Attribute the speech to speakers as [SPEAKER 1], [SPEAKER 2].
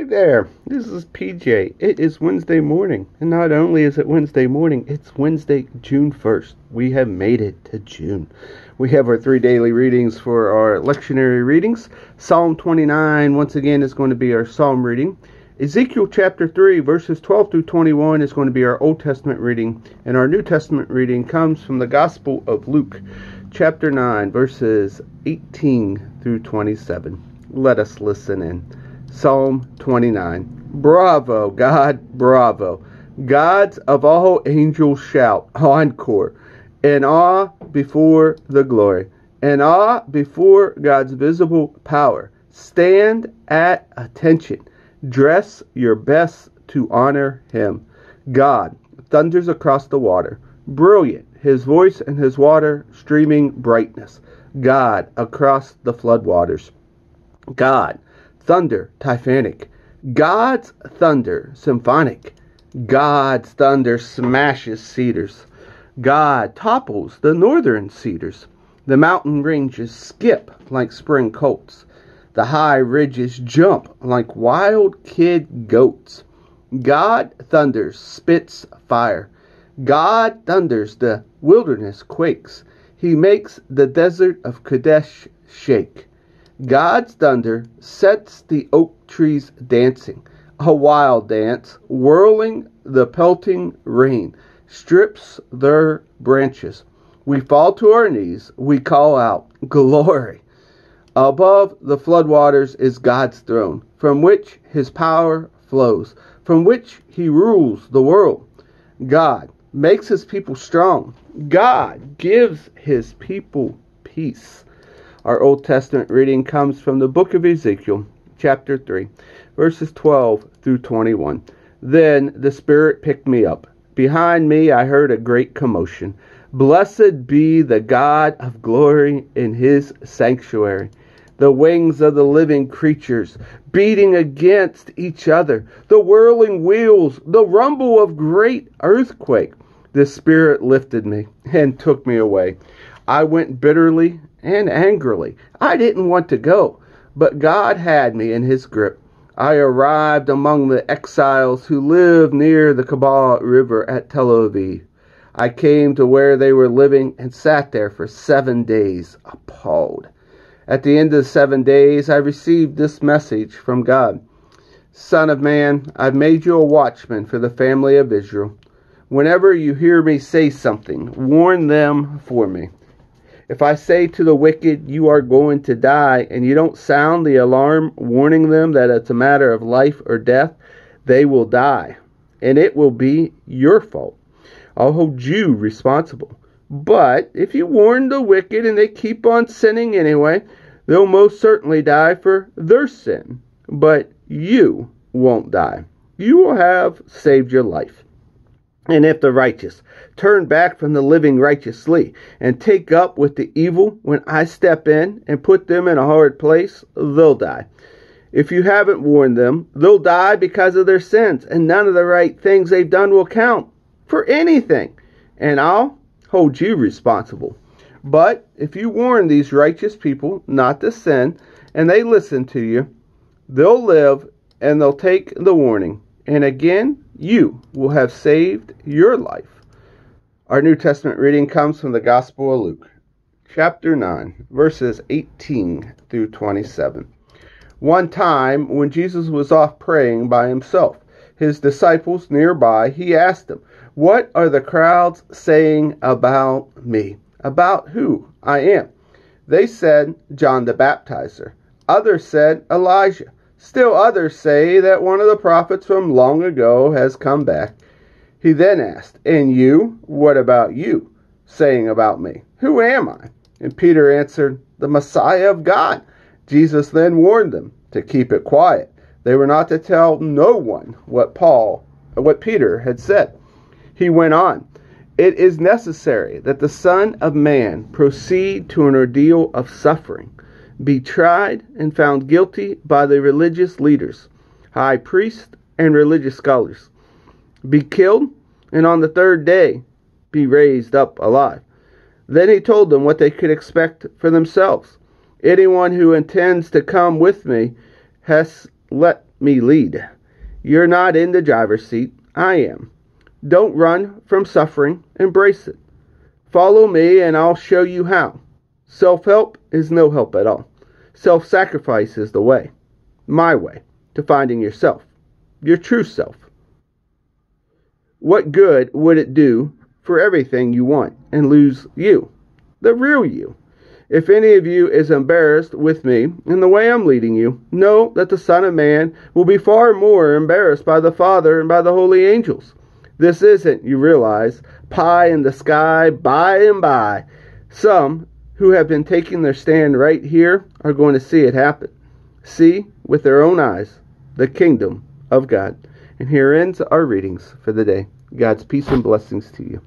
[SPEAKER 1] there, this is PJ. It is Wednesday morning, and not only is it Wednesday morning, it's Wednesday, June 1st. We have made it to June. We have our 3 daily readings for our lectionary readings. Psalm 29, once again, is going to be our psalm reading. Ezekiel chapter 3, verses 12 through 21 is going to be our Old Testament reading, and our New Testament reading comes from the Gospel of Luke, chapter 9, verses 18 through 27. Let us listen in. Psalm 29. Bravo, God, bravo. Gods of all angels shout, encore, in awe before the glory, in awe before God's visible power. Stand at attention. Dress your best to honor him. God thunders across the water, brilliant, his voice and his water streaming brightness. God across the floodwaters. God, thunder typhonic. God's thunder symphonic. God's thunder smashes cedars. God topples the northern cedars. The mountain ranges skip like spring colts. The high ridges jump like wild kid goats. God thunders, spits fire. God thunders, the wilderness quakes. He makes the desert of Kadesh shake. God's thunder sets the oak trees dancing, a wild dance, whirling the pelting rain, strips their branches. We fall to our knees, we call out, glory. Above the floodwaters is God's throne, from which his power flows, from which he rules the world. God makes his people strong. God gives his people peace. Our Old Testament reading comes from the book of Ezekiel, chapter 3, verses 12 through 21. Then the Spirit picked me up. Behind me I heard a great commotion. Blessed be the God of glory in his sanctuary. The wings of the living creatures beating against each other. The whirling wheels, the rumble of great earthquake. The Spirit lifted me and took me away. I went bitterly and angrily. I didn't want to go, but God had me in his grip. I arrived among the exiles who lived near the Kabah River at Tel Aviv. I came to where they were living and sat there for 7 days, appalled. At the end of the 7 days, I received this message from God. Son of man, I've made you a watchman for the family of Israel. Whenever you hear me say something, warn them for me. If I say to the wicked, you are going to die, and you don't sound the alarm warning them that it's a matter of life or death, they will die, and it will be your fault. I'll hold you responsible. But if you warn the wicked and they keep on sinning anyway, they'll most certainly die for their sin. But you won't die. You will have saved your life. And if the righteous turn back from the living righteously and take up with the evil when I step in and put them in a hard place, they'll die. If you haven't warned them, they'll die because of their sins, and none of the right things they've done will count for anything. And I'll hold you responsible. But if you warn these righteous people not to sin, and they listen to you, they'll live and they'll take the warning. And again, you will have saved your life. Our New Testament reading comes from the Gospel of Luke, chapter 9, verses 18 through 27. One time, when Jesus was off praying by himself, his disciples nearby, he asked them, "What are the crowds saying about me?" About who I am. They said, John the Baptizer. Others said, Elijah. Still others say that one of the prophets from long ago has come back. He then asked, "And you? What about you? Saying about me? Who am I?" And Peter answered, "The Messiah of God." Jesus then warned them to keep it quiet. They were not to tell no one what Peter had said. He went on, "It is necessary that the Son of Man proceed to an ordeal of suffering, be tried and found guilty by the religious leaders, high priests, and religious scholars, be killed, and on the third day be raised up alive." Then he told them what they could expect for themselves. "Anyone who intends to come with me me lead. You're not in the driver's seat. I am. Don't run from suffering. Embrace it. Follow me and I'll show you how. Self-help is no help at all. Self-sacrifice is the way. My way to finding yourself. Your true self. What good would it do for everything you want and lose you? The real you. If any of you is embarrassed with me in the way I'm leading you, know that the Son of Man will be far more embarrassed by the Father and by the holy angels. This isn't, you realize, pie in the sky by and by. Some who have been taking their stand right here are going to see it happen. See with their own eyes the kingdom of God. And here ends our readings for the day. God's peace and blessings to you.